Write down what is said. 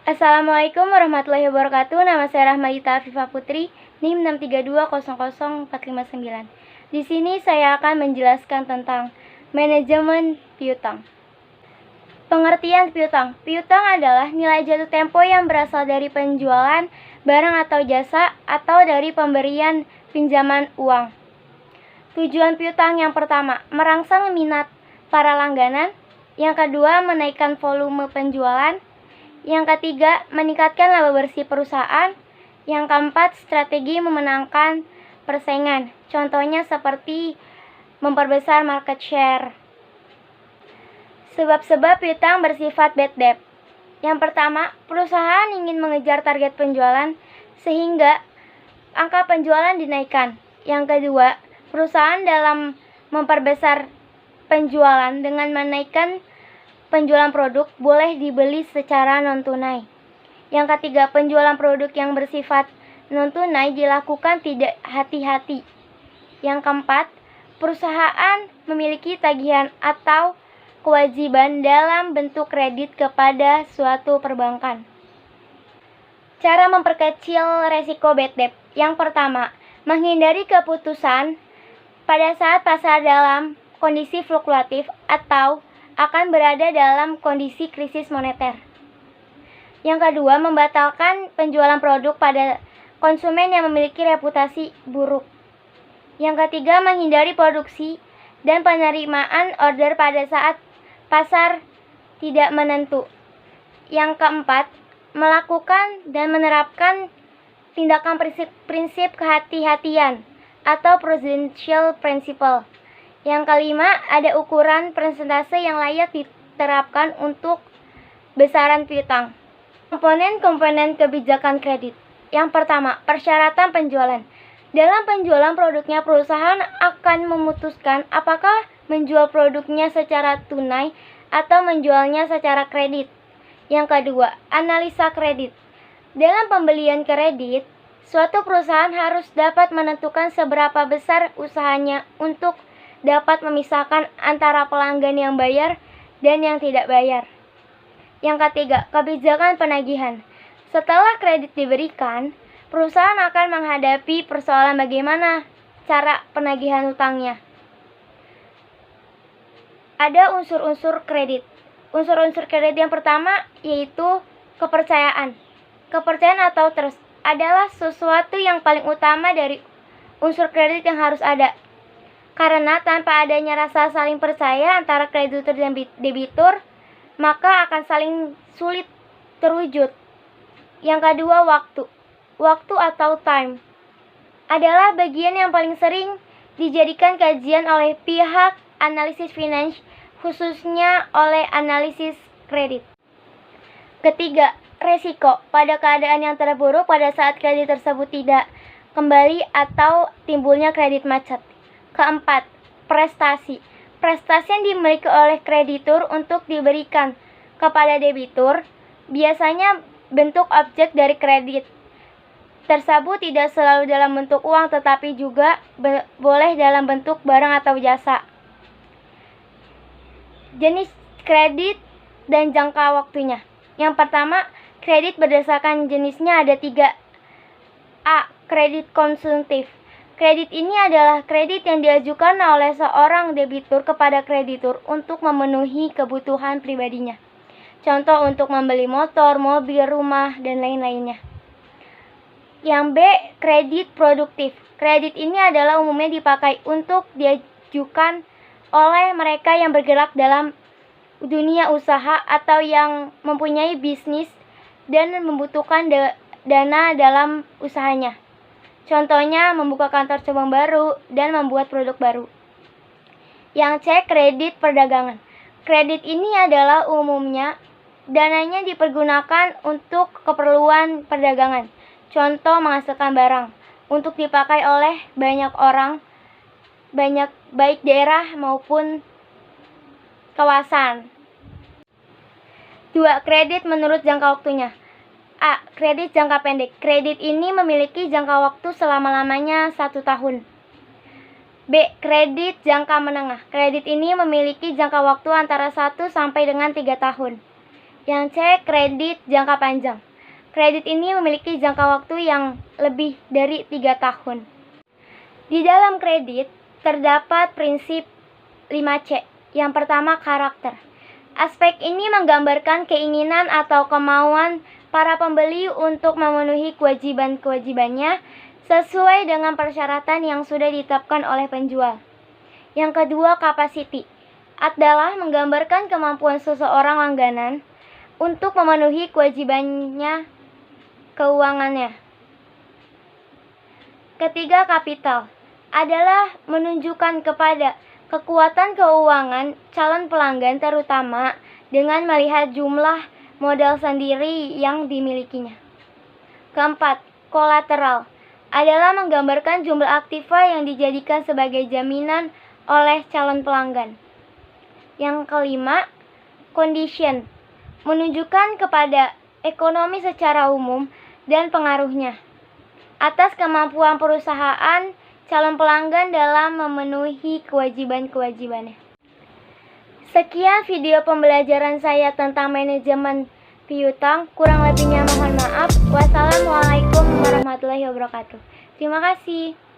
Assalamualaikum warahmatullahi wabarakatuh. Nama saya Rahmadita Afifah Putri, NIM 632000459. Di sini saya akan menjelaskan tentang manajemen piutang. Pengertian piutang. Piutang adalah nilai jatuh tempo yang berasal dari penjualan barang atau jasa atau dari pemberian pinjaman uang. Tujuan piutang yang pertama, merangsang minat para langganan. Yang kedua, menaikkan volume penjualan. Yang ketiga, meningkatkan laba bersih perusahaan. Yang keempat, strategi memenangkan persaingan. Contohnya seperti memperbesar market share. Sebab-sebab piutang bersifat bad debt. Yang pertama, perusahaan ingin mengejar target penjualan sehingga angka penjualan dinaikkan. Yang kedua, perusahaan dalam memperbesar penjualan dengan menaikkan penjualan produk boleh dibeli secara non-tunai. Yang ketiga, penjualan produk yang bersifat non-tunai dilakukan tidak hati-hati. Yang keempat, perusahaan memiliki tagihan atau kewajiban dalam bentuk kredit kepada suatu perbankan. Cara memperkecil resiko bad debt. Yang pertama, menghindari keputusan pada saat pasar dalam kondisi fluktuatif atau akan berada dalam kondisi krisis moneter. Yang kedua, membatalkan penjualan produk pada konsumen yang memiliki reputasi buruk. Yang ketiga, menghindari produksi dan penerimaan order pada saat pasar tidak menentu. Yang keempat, melakukan dan menerapkan tindakan prinsip kehati-hatian atau prudential principle. Yang kelima, ada ukuran persentase yang layak diterapkan untuk besaran piutang. Komponen-komponen kebijakan kredit. Yang pertama, persyaratan penjualan. Dalam penjualan produknya, perusahaan akan memutuskan apakah menjual produknya secara tunai atau menjualnya secara kredit. Yang kedua, analisa kredit. Dalam pembelian kredit, suatu perusahaan harus dapat menentukan seberapa besar usahanya untuk dapat memisahkan antara pelanggan yang bayar dan yang tidak bayar. Yang ketiga, kebijakan penagihan. Setelah kredit diberikan, perusahaan akan menghadapi persoalan bagaimana cara penagihan utangnya. Ada unsur-unsur kredit. Unsur-unsur kredit yang pertama yaitu kepercayaan. Kepercayaan atau trust adalah sesuatu yang paling utama dari unsur kredit yang harus ada. Karena tanpa adanya rasa saling percaya antara kreditur dan debitur, maka akan saling sulit terwujud. Yang kedua, waktu. Waktu atau time adalah bagian yang paling sering dijadikan kajian oleh pihak analisis finance, khususnya oleh analisis kredit. Ketiga, resiko pada keadaan yang terburuk pada saat kredit tersebut tidak kembali atau timbulnya kredit macet. Keempat, prestasi. Prestasi yang dimiliki oleh kreditur untuk diberikan kepada debitur biasanya bentuk objek dari kredit tersebut tidak selalu dalam bentuk uang tetapi juga boleh dalam bentuk barang atau jasa. Jenis kredit dan jangka waktunya. Yang pertama, kredit berdasarkan jenisnya ada 3. A. Kredit konsumtif. Kredit ini adalah kredit yang diajukan oleh seorang debitur kepada kreditur untuk memenuhi kebutuhan pribadinya. Contoh untuk membeli motor, mobil, rumah, dan lain-lainnya. Yang B. Kredit produktif. Kredit ini adalah umumnya dipakai untuk diajukan oleh mereka yang bergerak dalam dunia usaha atau yang mempunyai bisnis dan membutuhkan dana dalam usahanya. Contohnya membuka kantor cabang baru dan membuat produk baru. Yang C. Kredit perdagangan. Kredit ini adalah umumnya dananya dipergunakan untuk keperluan perdagangan. Contoh menghasilkan barang untuk dipakai oleh banyak orang, baik daerah maupun kawasan. 2. Kredit menurut jangka waktunya. A. Kredit jangka pendek. Kredit ini memiliki jangka waktu selama-lamanya 1 tahun. B. Kredit jangka menengah. Kredit ini memiliki jangka waktu antara 1 sampai dengan 3 tahun. Yang C, kredit jangka panjang. Kredit ini memiliki jangka waktu yang lebih dari 3 tahun. Di dalam kredit terdapat prinsip 5C. Yang pertama, karakter. Aspek ini menggambarkan keinginan atau kemauan para pembeli untuk memenuhi kewajiban-kewajibannya sesuai dengan persyaratan yang sudah ditetapkan oleh penjual. Yang kedua, capacity adalah menggambarkan kemampuan seseorang langganan untuk memenuhi kewajibannya keuangannya. Ketiga, kapital adalah menunjukkan kepada kekuatan keuangan calon pelanggan, terutama dengan melihat jumlah modal sendiri yang dimilikinya. Keempat, kolateral adalah menggambarkan jumlah aktiva yang dijadikan sebagai jaminan oleh calon pelanggan. Yang kelima, condition menunjukkan kepada ekonomi secara umum dan pengaruhnya atas kemampuan perusahaan calon pelanggan dalam memenuhi kewajiban-kewajibannya. Sekian video pembelajaran saya tentang manajemen piutang. Kurang lebihnya mohon maaf. Wassalamualaikum warahmatullahi wabarakatuh. Terima kasih.